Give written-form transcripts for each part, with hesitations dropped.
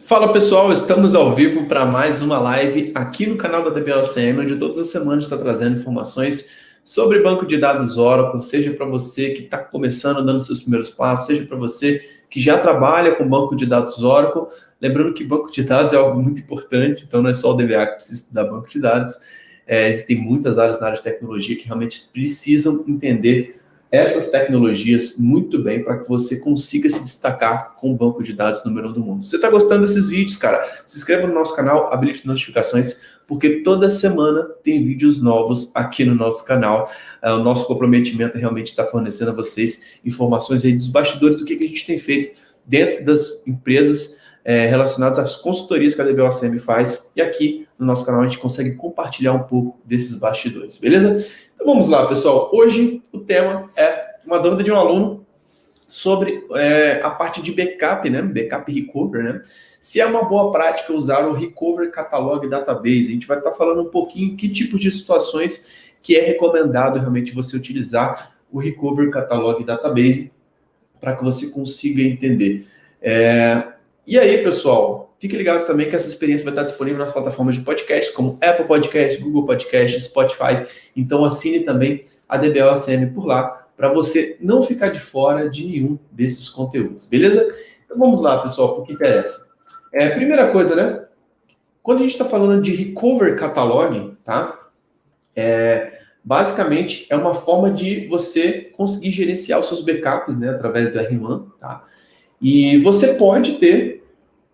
Fala pessoal, estamos ao vivo para mais uma live aqui no canal da DBOCM, onde todas as semanas está trazendo informações sobre banco de dados Oracle, seja para você que está começando, dando seus primeiros passos, seja para você que já trabalha com banco de dados Oracle. Lembrando que banco de dados é algo muito importante, então não é só o DBA que precisa estudar banco de dados. Existem muitas áreas na área de tecnologia que realmente precisam entender essas tecnologias muito bem para que você consiga se destacar com o banco de dados número 1 do mundo. Se você está gostando desses vídeos, cara, se inscreva no nosso canal, habilite notificações, porque toda semana tem vídeos novos aqui no nosso canal. O nosso comprometimento é realmente estar fornecendo a vocês informações aí dos bastidores do que a gente tem feito dentro das empresas relacionadas às consultorias que a DBOCM faz, e aqui no nosso canal a gente consegue compartilhar um pouco desses bastidores, beleza? Então vamos lá, pessoal. Hoje o tema é uma dúvida de um aluno sobre a parte de backup, né? Backup recover, né? Se é uma boa prática usar o Recover Catalog Database. A gente vai estar falando um pouquinho que tipos de situações que é recomendado realmente você utilizar o Recover Catalog Database para que você consiga entender. E aí, pessoal, fiquem ligados também que essa experiência vai estar disponível nas plataformas de podcast, como Apple Podcast, Google Podcast, Spotify. Então, assine também a DBOCM por lá, para você não ficar de fora de nenhum desses conteúdos, beleza? Então, vamos lá, pessoal, para o que interessa. Primeira coisa, né? Quando a gente está falando de Recover Catalog, tá? Basicamente, é uma forma de você conseguir gerenciar os seus backups, né? Através do RMAN, tá? E você pode ter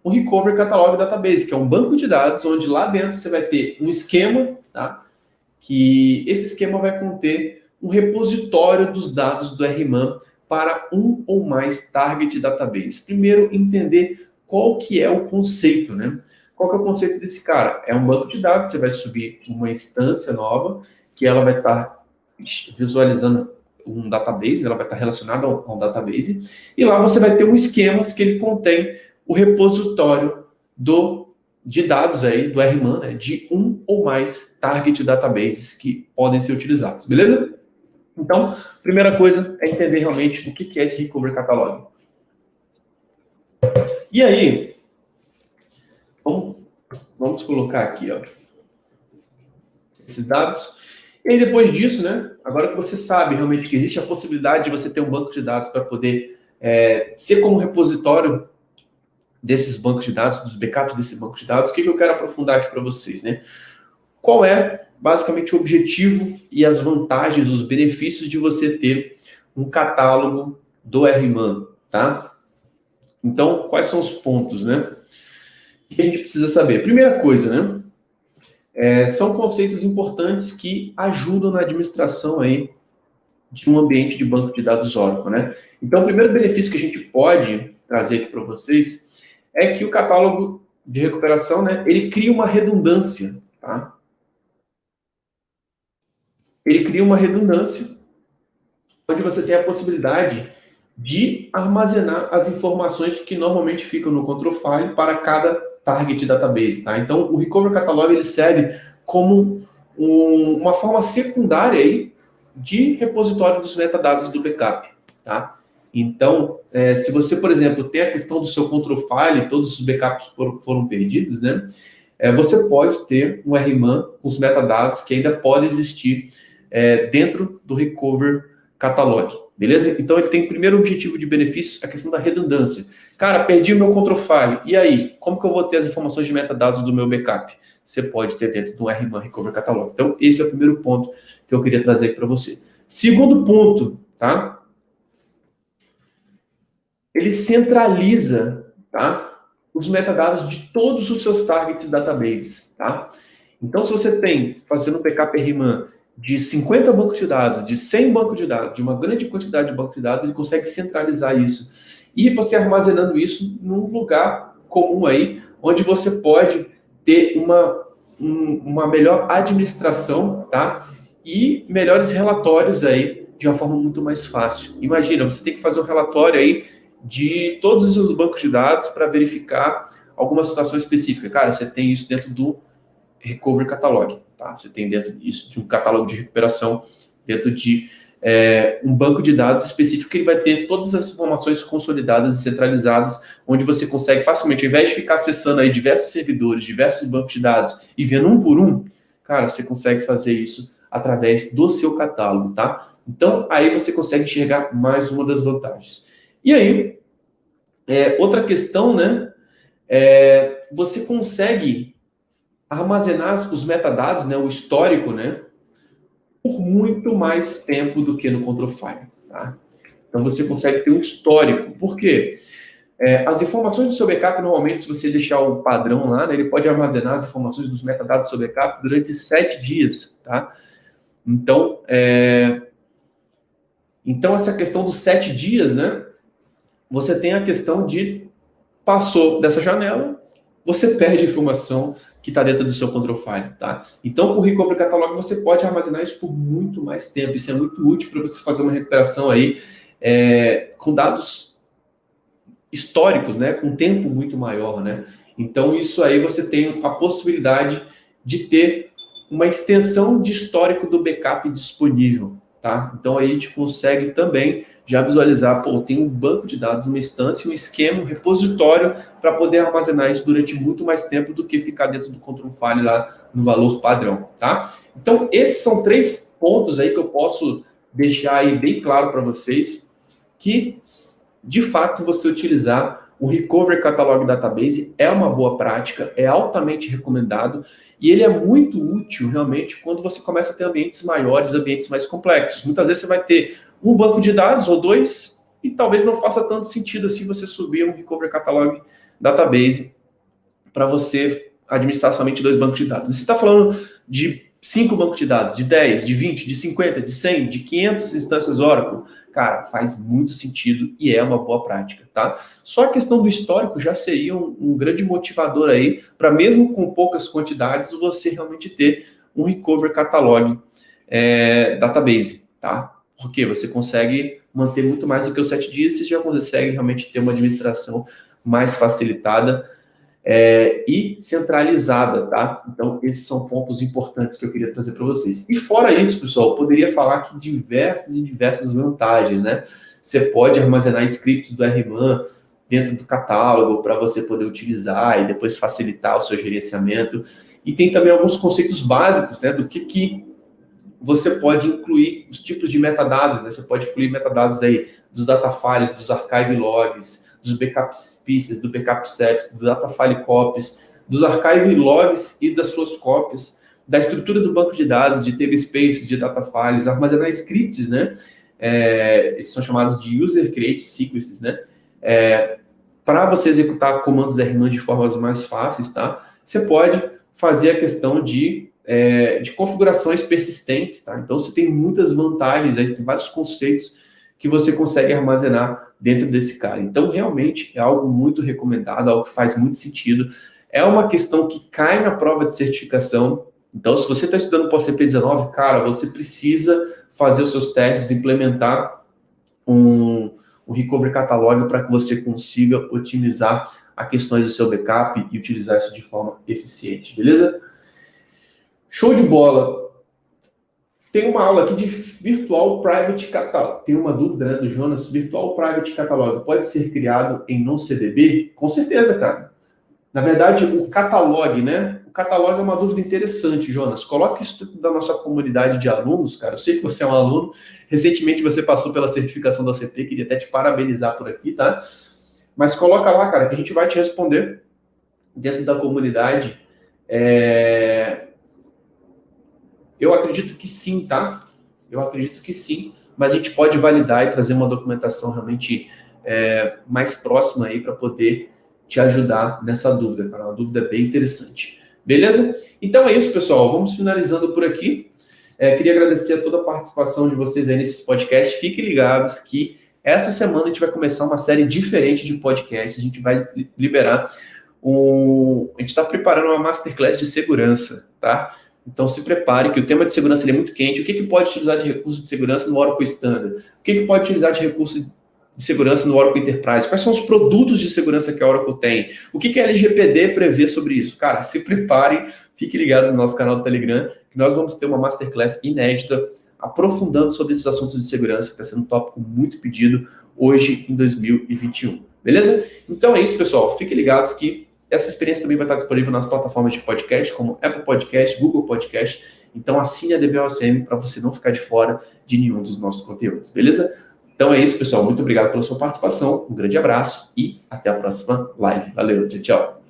um Recover Catalog Database, que é um banco de dados, onde lá dentro você vai ter um esquema, tá? Que esse esquema vai conter um repositório dos dados do RMAN para um ou mais target database. Primeiro, entender qual que é o conceito, né? Qual que é o conceito desse cara? É um banco de dados, você vai subir uma instância nova, que ela vai estar visualizando um database, ela vai estar relacionada ao database, e lá você vai ter um esquema que ele contém o repositório de dados aí, do RMAN, né, de um ou mais target databases que podem ser utilizados, beleza? Então, primeira coisa é entender realmente o que é esse Recover Catalog. E aí, vamos colocar aqui, ó, esses dados. E aí, depois disso, né, agora que você sabe realmente que existe a possibilidade de você ter um banco de dados para poder ser como repositório desses bancos de dados, dos backups desse banco de dados, o que eu quero aprofundar aqui para vocês, né? Qual é, basicamente, o objetivo e as vantagens, os benefícios de você ter um catálogo do RMAN, tá? Então, quais são os pontos, né? Que a gente precisa saber. Primeira coisa, né? São conceitos importantes que ajudam na administração aí de um ambiente de banco de dados Oracle, né? Então, o primeiro benefício que a gente pode trazer aqui para vocês é que o catálogo de recuperação, né, ele cria uma redundância, tá? Ele cria uma redundância onde você tem a possibilidade de armazenar as informações que normalmente ficam no control file para cada target database, tá? Então, o Recover Catalog ele serve como uma forma secundária aí de repositório dos metadados do backup, tá? Então, se você, por exemplo, tem a questão do seu control file, todos os backups foram perdidos, né? Você pode ter um RMAN com os metadados que ainda podem existir dentro do Recover Catalog, beleza? Então, ele tem primeiro objetivo de benefício, a questão da redundância. Cara, perdi o meu control file, e aí? Como que eu vou ter as informações de metadados do meu backup? Você pode ter dentro do RMAN Recover Catalog. Então, esse é o primeiro ponto que eu queria trazer aqui para você. Segundo ponto, tá? Ele centraliza, tá, os metadados de todos os seus targets databases, tá? Então, se você tem, fazendo um backup RMAN de 50 bancos de dados, de 100 bancos de dados, de uma grande quantidade de bancos de dados, ele consegue centralizar isso. E você armazenando isso num lugar comum aí, onde você pode ter uma melhor administração, tá? E melhores relatórios aí, de uma forma muito mais fácil. Imagina, você tem que fazer um relatório aí de todos os seus bancos de dados para verificar alguma situação específica. Cara, você tem isso dentro do Recover Catalog, tá? Você tem dentro disso de um catálogo de recuperação, dentro de um banco de dados específico que ele vai ter todas as informações consolidadas e centralizadas, onde você consegue facilmente, ao invés de ficar acessando aí diversos servidores, diversos bancos de dados e vendo um por um, cara, você consegue fazer isso através do seu catálogo, tá? Então, aí você consegue enxergar mais uma das vantagens. E aí, outra questão, né? Você consegue armazenar os metadados, né, o histórico, né, por muito mais tempo do que no Control File, tá? Então você consegue ter um histórico. Por quê? As informações do seu backup, normalmente, se você deixar o padrão lá, né, ele pode armazenar as informações dos metadados do seu backup durante 7 dias, tá? Então, essa questão dos 7 dias, né, você tem a questão de passou dessa janela, você perde a informação que está dentro do seu control file, tá? Então, com o Recovery Catalog, você pode armazenar isso por muito mais tempo. Isso é muito útil para você fazer uma recuperação aí com dados históricos, né? Com tempo muito maior, né? Então, isso aí você tem a possibilidade de ter uma extensão de histórico do backup disponível, tá? Então, aí a gente consegue também já visualizar, tem um banco de dados, uma instância, um esquema, um repositório para poder armazenar isso durante muito mais tempo do que ficar dentro do control file lá no valor padrão, tá? Então, esses são 3 pontos aí que eu posso deixar aí bem claro para vocês, que, de fato, você utilizar o Recovery Catalog Database é uma boa prática, é altamente recomendado, e ele é muito útil, realmente, quando você começa a ter ambientes maiores, ambientes mais complexos. Muitas vezes você vai ter um banco de dados ou 2, e talvez não faça tanto sentido assim você subir um Recovery Catalog Database para você administrar somente 2 bancos de dados. Você está falando de 5 bancos de dados, de 10, de 20, de 50, de 100, de 500 instâncias Oracle, cara, faz muito sentido e é uma boa prática, tá? Só a questão do histórico já seria um grande motivador aí para, mesmo com poucas quantidades, você realmente ter um Recovery Catalog Database, tá? Porque você consegue manter muito mais do que os 7 dias, você já consegue realmente ter uma administração mais facilitada e centralizada, tá? Então, esses são pontos importantes que eu queria trazer para vocês. E fora isso, pessoal, eu poderia falar aqui diversas vantagens, né? Você pode armazenar scripts do RMAN dentro do catálogo para você poder utilizar e depois facilitar o seu gerenciamento. E tem também alguns conceitos básicos, né, do que você pode incluir os tipos de metadados, né? Você pode incluir metadados aí dos data files, dos archive logs, dos backup pieces, do backup set, do data file copies, dos archive logs e das suas cópias, da estrutura do banco de dados, de table space, de data files, armazenar scripts, né? Esses são chamados de user create sequences, né? Para você executar comandos RMAN de formas mais fáceis, tá? Você pode fazer a questão de configurações persistentes, tá? Então, você tem muitas vantagens, aí, tem vários conceitos que você consegue armazenar dentro desse cara. Então, realmente, é algo muito recomendado, algo que faz muito sentido. É uma questão que cai na prova de certificação. Então, se você está estudando para o CP19, cara, você precisa fazer os seus testes, implementar um Recovery Catalog para que você consiga otimizar as questões do seu backup e utilizar isso de forma eficiente, beleza? Show de bola. Tem uma aula aqui de Virtual Private Catalog. Tem uma dúvida, né, do Jonas. Virtual Private Catalog pode ser criado em NonCDB? Com certeza, cara. Na verdade, o catalog, né? O catalog é uma dúvida interessante, Jonas. Coloque isso da nossa comunidade de alunos, cara. Eu sei que você é um aluno. Recentemente você passou pela certificação da OCP. Queria até te parabenizar por aqui, tá? Mas coloca lá, cara, que a gente vai te responder dentro da comunidade. Eu acredito que sim, tá? Eu acredito que sim, mas a gente pode validar e trazer uma documentação realmente mais próxima aí para poder te ajudar nessa dúvida, cara. Uma dúvida bem interessante. Beleza? Então é isso, pessoal. Vamos finalizando por aqui. Queria agradecer a toda a participação de vocês aí nesses podcasts. Fiquem ligados que essa semana a gente vai começar uma série diferente de podcasts. A gente vai liberar a gente está preparando uma masterclass de segurança, tá? Então, se prepare, que o tema de segurança é muito quente. O que pode utilizar de recurso de segurança no Oracle Standard? O que pode utilizar de recurso de segurança no Oracle Enterprise? Quais são os produtos de segurança que a Oracle tem? O que a LGPD prevê sobre isso? Cara, se preparem, fiquem ligados no nosso canal do Telegram, que nós vamos ter uma masterclass inédita aprofundando sobre esses assuntos de segurança, que está sendo um tópico muito pedido hoje em 2021. Beleza? Então é isso, pessoal. Fiquem ligados que essa experiência também vai estar disponível nas plataformas de podcast, como Apple Podcast, Google Podcast. Então assine a DBOSM para você não ficar de fora de nenhum dos nossos conteúdos. Beleza? Então é isso, pessoal. Muito obrigado pela sua participação. Um grande abraço e até a próxima live. Valeu, tchau, tchau.